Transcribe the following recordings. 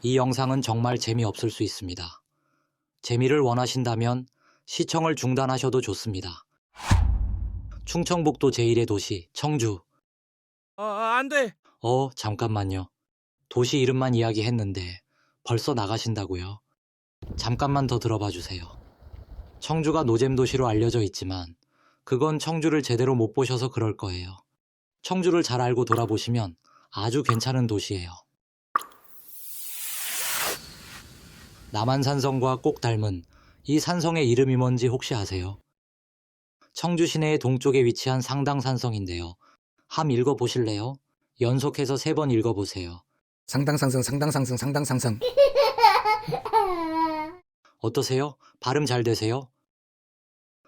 이 영상은 정말 재미없을 수 있습니다. 재미를 원하신다면 시청을 중단하셔도 좋습니다. 충청북도 제1의 도시 청주. 안 돼. 잠깐만요. 도시 이름만 이야기했는데 벌써 나가신다고요? 잠깐만 더 들어봐 주세요. 청주가 노잼 도시로 알려져 있지만 그건 청주를 제대로 못 보셔서 그럴 거예요. 청주를 잘 알고 돌아보시면 아주 괜찮은 도시예요. 남한산성과 꼭 닮은 이 산성의 이름이 뭔지 혹시 아세요? 청주 시내의 동쪽에 위치한 상당산성인데요. 함 읽어보실래요? 연속해서 3번 읽어보세요. 상당상승 상당상승 상당상승. 어떠세요? 발음 잘 되세요?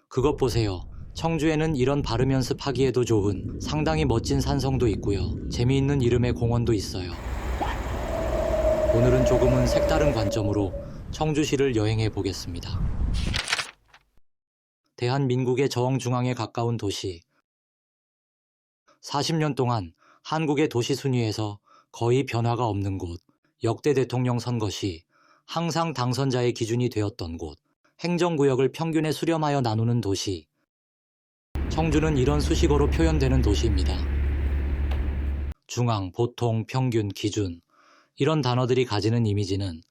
그것 보세요. 청주에는 이런 발음 연습하기에도 좋은 상당히 멋진 산성도 있고요. 재미있는 이름의 공원도 있어요. 오늘은 조금은 색다른 관점으로 청주시를 여행해 보겠습니다. 대한민국의 저엉중앙에 가까운 도시. 40년 동안 한국의 도시 순위에서 거의 변화가 없는 곳, 역대 대통령 선거 시 항상 당선자의 기준이 되었던 곳, 행정구역을 평균에 수렴하여 나누는 도시. 청주는 이런 수식어로 표현되는 도시입니다. 중앙, 보통, 평균, 기준. 이런 단어들이 가지는 이미지는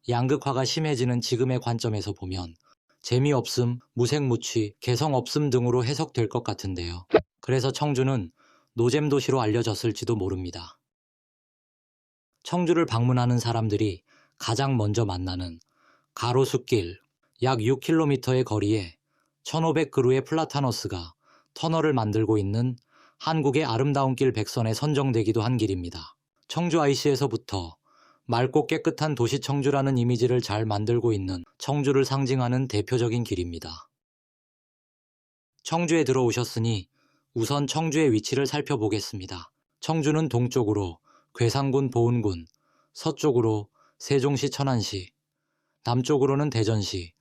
양극화가 심해지는 지금의 관점에서 보면 재미없음, 무색무취, 개성없음 등으로 해석될 것 같은데요. 그래서 청주는 노잼 도시로 알려졌을지도 모릅니다. 청주를 방문하는 사람들이 가장 먼저 만나는 가로수길, 약 6km의 거리에 1500그루의 플라타너스가 터널을 만들고 있는 한국의 아름다운 길 100선에 선정되기도 한 길입니다. 청주 IC에서부터 맑고 깨끗한 도시 청주라는 이미지를 잘 만들고 있는 청주를 상징하는 대표적인 길입니다. 청주에 들어오셨으니 우선 청주의 위치를 살펴보겠습니다. 청주는 동쪽으로 괴산군 보은군, 서쪽으로 세종시 천안시, 남쪽으로는 대전시,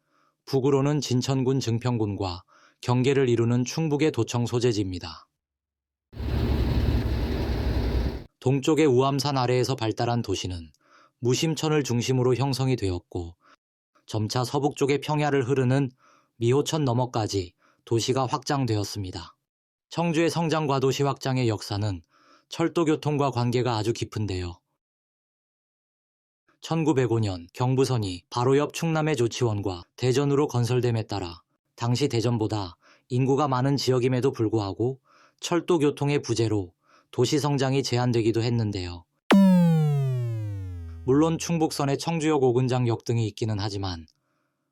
북으로는 진천군 증평군과 경계를 이루는 충북의 도청 소재지입니다. 동쪽의 우암산 아래에서 발달한 도시는 무심천을 중심으로 형성이 되었고 점차 서북쪽의 평야를 흐르는 미호천 너머까지 도시가 확장되었습니다. 청주의 성장과 도시 확장의 역사는 철도교통과 관계가 아주 깊은데요. 1905년 경부선이 바로 옆 충남의 조치원과 대전으로 건설됨에 따라 당시 대전보다 인구가 많은 지역임에도 불구하고 철도 교통의 부재로 도시 성장이 제한되기도 했는데요. 물론 충북선에 청주역 오근장역 등이 있기는 하지만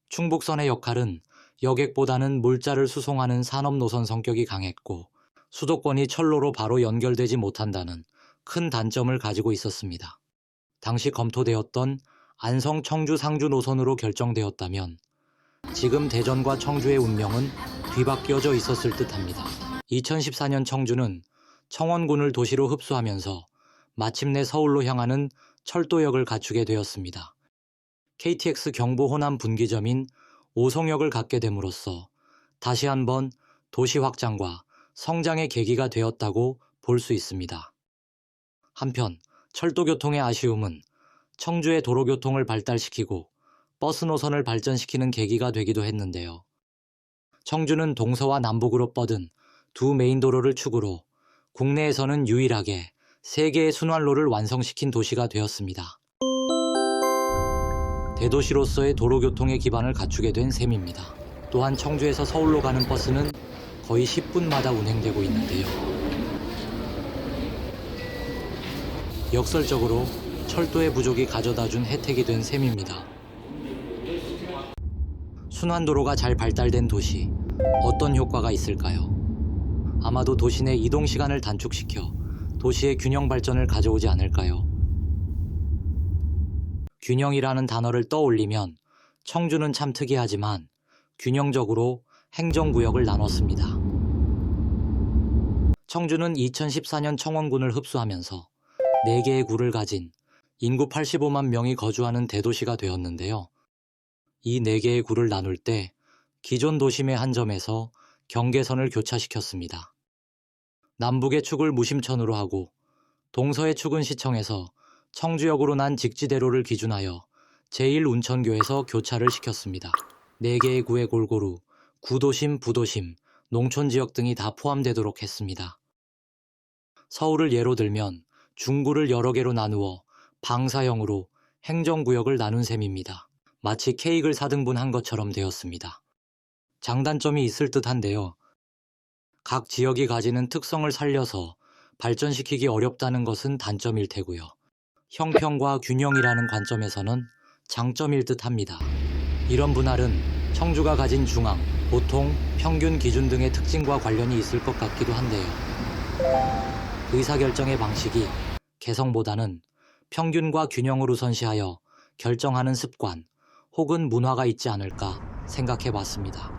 충북선의 역할은 여객보다는 물자를 수송하는 산업노선 성격이 강했고 수도권이 철로로 바로 연결되지 못한다는 큰 단점을 가지고 있었습니다. 당시 검토되었던 안성 청주 상주 노선으로 결정되었다면 지금 대전과 청주의 운명은 뒤바뀌어져 있었을 듯합니다. 2014년 청주는 청원군을 도시로 흡수하면서 마침내 서울로 향하는 철도역을 갖추게 되었습니다. KTX 경부 호남 분기점인 오송역을 갖게 됨으로써 다시 한번 도시 확장과 성장의 계기가 되었다고 볼 수 있습니다. 한편 철도교통의 아쉬움은 청주의 도로교통을 발달시키고 버스 노선을 발전시키는 계기가 되기도 했는데요. 청주는 동서와 남북으로 뻗은 두 메인 도로를 축으로 국내에서는 유일하게 3개의 순환로를 완성시킨 도시가 되었습니다. 대도시로서의 도로교통의 기반을 갖추게 된 셈입니다. 또한 청주에서 서울로 가는 버스는 거의 10분마다 운행되고 있는데요. 역설적으로 철도의 부족이 가져다준 혜택이 된 셈입니다. 순환도로가 잘 발달된 도시, 어떤 효과가 있을까요? 아마도 도시 내 이동 시간을 단축시켜 도시의 균형 발전을 가져오지 않을까요? 균형이라는 단어를 떠올리면 청주는 참 특이하지만 균형적으로 행정구역을 나눴습니다. 청주는 2014년 청원군을 흡수하면서 4개의 구를 가진 인구 85만 명이 거주하는 대도시가 되었는데요. 이 4개의 구를 나눌 때 기존 도심의 한 점에서 경계선을 교차시켰습니다. 남북의 축을 무심천으로 하고 동서의 축은 시청에서 청주역으로 난 직지대로를 기준하여 제1운천교에서 교차를 시켰습니다. 4개의 구에 골고루 구도심, 부도심, 농촌지역 등이 다 포함되도록 했습니다. 서울을 예로 들면 중구를 여러 개로 나누어 방사형으로 행정구역을 나눈 셈입니다. 마치 케이크를 4등분한 것처럼 되었습니다. 장단점이 있을 듯한데요. 각 지역이 가지는 특성을 살려서 발전시키기 어렵다는 것은 단점일 테고요. 형평과 균형이라는 관점에서는 장점일 듯합니다. 이런 분할은 청주가 가진 중앙, 보통, 평균 기준 등의 특징과 관련이 있을 것 같기도 한데요. 의사결정의 방식이 개성보다는 평균과 균형을 우선시하여 결정하는 습관 혹은 문화가 있지 않을까 생각해 봤습니다.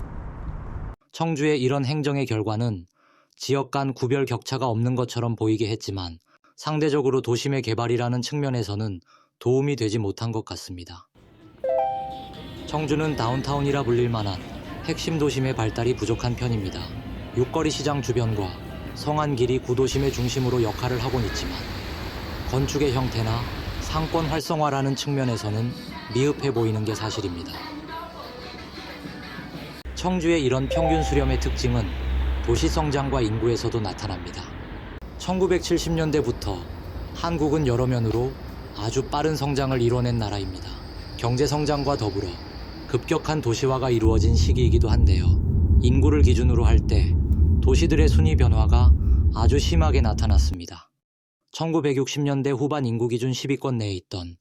청주의 이런 행정의 결과는 지역 간 구별 격차가 없는 것처럼 보이게 했지만 상대적으로 도심의 개발이라는 측면에서는 도움이 되지 못한 것 같습니다. 청주는 다운타운이라 불릴 만한 핵심 도심의 발달이 부족한 편입니다. 육거리 시장 주변과 성안길이 구도심의 중심으로 역할을 하곤 있지만 건축의 형태나 상권 활성화라는 측면에서는 미흡해 보이는 게 사실입니다. 청주의 이런 평균 수렴의 특징은 도시 성장과 인구에서도 나타납니다. 1970년대부터 한국은 여러 면으로 아주 빠른 성장을 이뤄낸 나라입니다. 경제 성장과 더불어 급격한 도시화가 이루어진 시기이기도 한데요. 인구를 기준으로 할 때 도시들의 순위 변화가 아주 심하게 나타났습니다. 1960년대 후반 인구 기준 10위권 내에 있던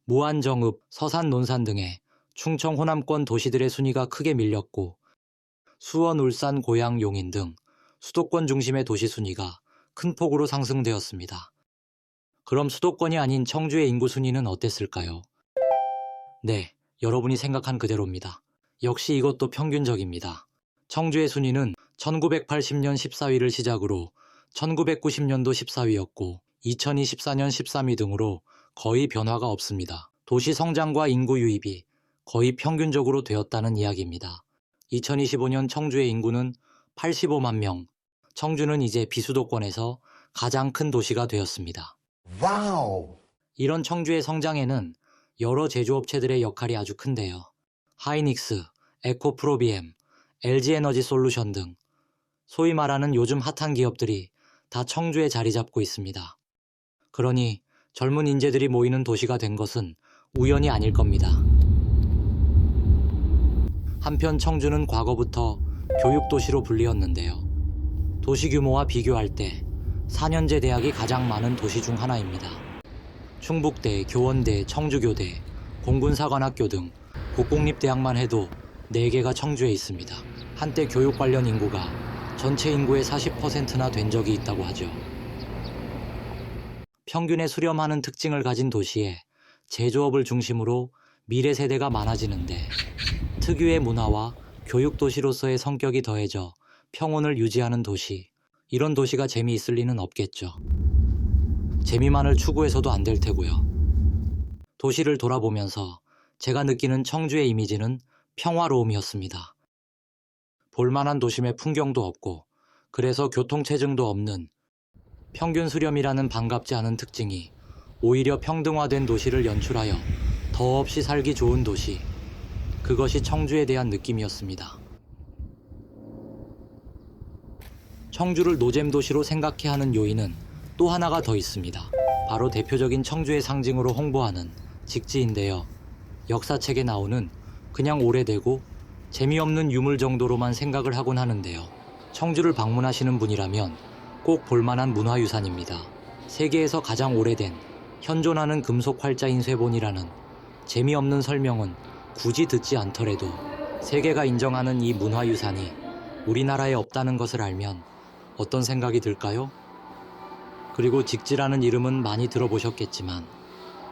무안, 정읍, 서산, 논산 등의 충청 호남권 도시들의 순위가 크게 밀렸고 수원, 울산, 고양, 용인 등 수도권 중심의 도시 순위가 큰 폭으로 상승되었습니다. 그럼 수도권이 아닌 청주의 인구 순위는 어땠을까요? 네, 여러분이 생각한 그대로입니다. 역시 이것도 평균적입니다. 청주의 순위는 1980년 14위를 시작으로 1990년도 14위였고 2024년 13위 등으로 거의 변화가 없습니다. 도시 성장과 인구 유입이 거의 평균적으로 되었다는 이야기입니다. 2025년 청주의 인구는 85만 명, 청주는 이제 비수도권에서 가장 큰 도시가 되었습니다. 와우! 이런 청주의 성장에는 여러 제조업체들의 역할이 아주 큰데요. 하이닉스, 에코프로비엠, LG에너지솔루션 등 소위 말하는 요즘 핫한 기업들이 다 청주에 자리 잡고 있습니다. 그러니 젊은 인재들이 모이는 도시가 된 것은 우연이 아닐 겁니다. 한편 청주는 과거부터 교육도시로 불리었는데요. 도시 규모와 비교할 때 4년제 대학이 가장 많은 도시 중 하나입니다. 충북대, 교원대, 청주교대, 공군사관학교 등 국공립대학만 해도 4개가 청주에 있습니다. 한때 교육 관련 인구가 전체 인구의 40%나 된 적이 있다고 하죠. 평균에 수렴하는 특징을 가진 도시에 제조업을 중심으로 미래 세대가 많아지는데 특유의 문화와 교육 도시로서의 성격이 더해져 평온을 유지하는 도시, 이런 도시가 재미있을 리는 없겠죠. 재미만을 추구해서도 안 될 테고요. 도시를 돌아보면서 제가 느끼는 청주의 이미지는 평화로움이었습니다. 볼만한 도심의 풍경도 없고 그래서 교통체증도 없는 평균 수렴이라는 반갑지 않은 특징이 오히려 평등화된 도시를 연출하여 더없이 살기 좋은 도시, 그것이 청주에 대한 느낌이었습니다. 청주를 노잼 도시로 생각해야 하는 요인은 또 하나가 더 있습니다. 바로 대표적인 청주의 상징으로 홍보하는 직지인데요. 역사책에 나오는 그냥 오래되고 재미없는 유물 정도로만 생각을 하곤 하는데요. 청주를 방문하시는 분이라면 꼭 볼만한 문화유산입니다. 세계에서 가장 오래된 현존하는 금속 활자인 쇠본이라는 재미없는 설명은 굳이 듣지 않더라도 세계가 인정하는 이 문화유산이 우리나라에 없다는 것을 알면 어떤 생각이 들까요? 그리고 직지라는 이름은 많이 들어보셨겠지만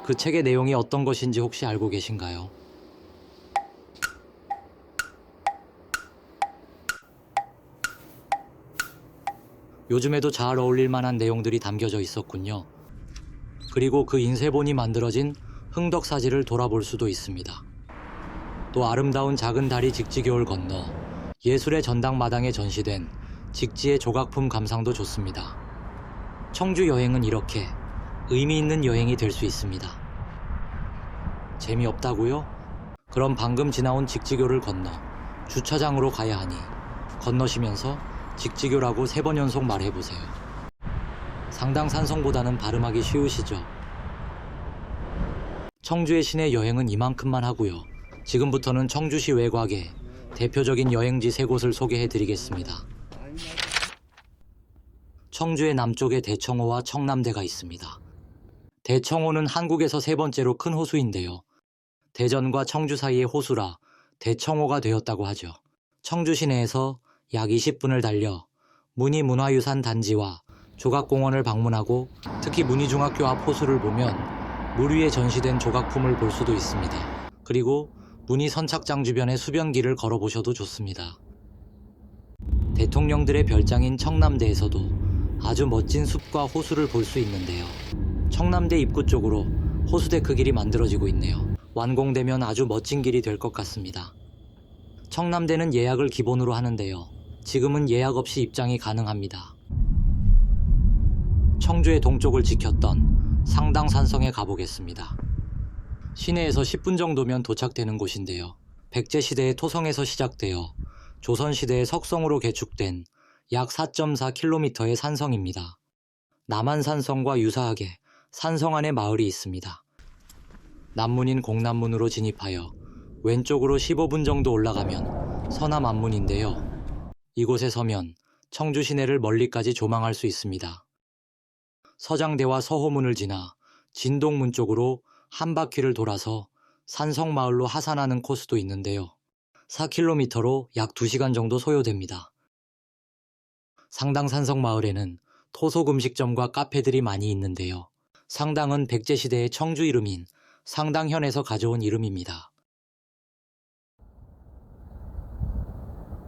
그 책의 내용이 어떤 것인지 혹시 알고 계신가요? 요즘에도 잘 어울릴 만한 내용들이 담겨져 있었군요. 그리고 그 인쇄본이 만들어진 흥덕사지를 돌아볼 수도 있습니다. 또 아름다운 작은 다리 직지교를 건너 예술의 전당마당에 전시된 직지의 조각품 감상도 좋습니다. 청주 여행은 이렇게 의미 있는 여행이 될 수 있습니다. 재미없다고요? 그럼 방금 지나온 직지교를 건너 주차장으로 가야 하니 건너시면서 직지교라고 3번 연속 말해보세요. 상당산성보다는 발음하기 쉬우시죠? 청주의 시내 여행은 이만큼만 하고요. 지금부터는 청주시 외곽의 대표적인 여행지 3곳을 소개해드리겠습니다. 청주의 남쪽에 대청호와 청남대가 있습니다. 대청호는 한국에서 3번째로 큰 호수인데요. 대전과 청주 사이의 호수라 대청호가 되었다고 하죠. 청주 시내에서 약 20분을 달려 문희문화유산 단지와 조각공원을 방문하고 특히 문희중학교 앞 호수를 보면 물 위에 전시된 조각품을 볼 수도 있습니다. 그리고 문희 선착장 주변의 수변길을 걸어보셔도 좋습니다. 대통령들의 별장인 청남대에서도 아주 멋진 숲과 호수를 볼 수 있는데요. 청남대 입구 쪽으로 호수데크 길이 만들어지고 있네요. 완공되면 아주 멋진 길이 될 것 같습니다. 청남대는 예약을 기본으로 하는데요. 지금은 예약 없이 입장이 가능합니다. 청주의 동쪽을 지켰던 상당산성에 가보겠습니다. 시내에서 10분 정도면 도착되는 곳인데요. 백제시대의 토성에서 시작되어 조선시대의 석성으로 개축된 약 4.4km의 산성입니다. 남한산성과 유사하게 산성 안에 마을이 있습니다. 남문인 공남문으로 진입하여 왼쪽으로 15분 정도 올라가면 서남안문인데요. 이곳에 서면 청주 시내를 멀리까지 조망할 수 있습니다. 서장대와 서호문을 지나 진동문 쪽으로 한 바퀴를 돌아서 산성마을로 하산하는 코스도 있는데요. 4km로 약 2시간 정도 소요됩니다. 상당산성마을에는 토속 음식점과 카페들이 많이 있는데요. 상당은 백제시대의 청주 이름인 상당현에서 가져온 이름입니다.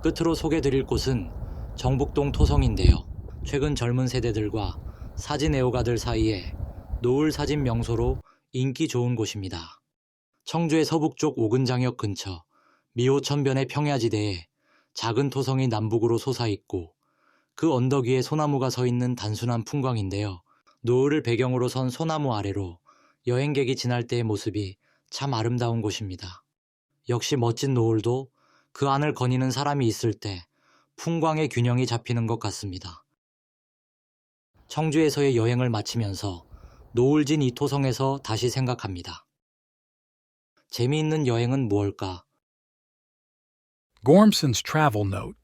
끝으로 소개드릴 곳은 정북동 토성인데요. 최근 젊은 세대들과 사진 애호가들 사이에 노을 사진 명소로 인기 좋은 곳입니다. 청주의 서북쪽 오근장역 근처 미호천변의 평야지대에 작은 토성이 남북으로 솟아있고 그 언덕 위에 소나무가 서 있는 단순한 풍광인데요. 노을을 배경으로 선 소나무 아래로 여행객이 지날 때의 모습이 참 아름다운 곳입니다. 역시 멋진 노을도 그 안을 거니는 사람이 있을 때 풍광의 균형이 잡히는 것 같습니다. 청주에서의 여행을 마치면서 노을진 이 토성에서 다시 생각합니다. 재미있는 여행은 무엇일까? Gormson's Travel Note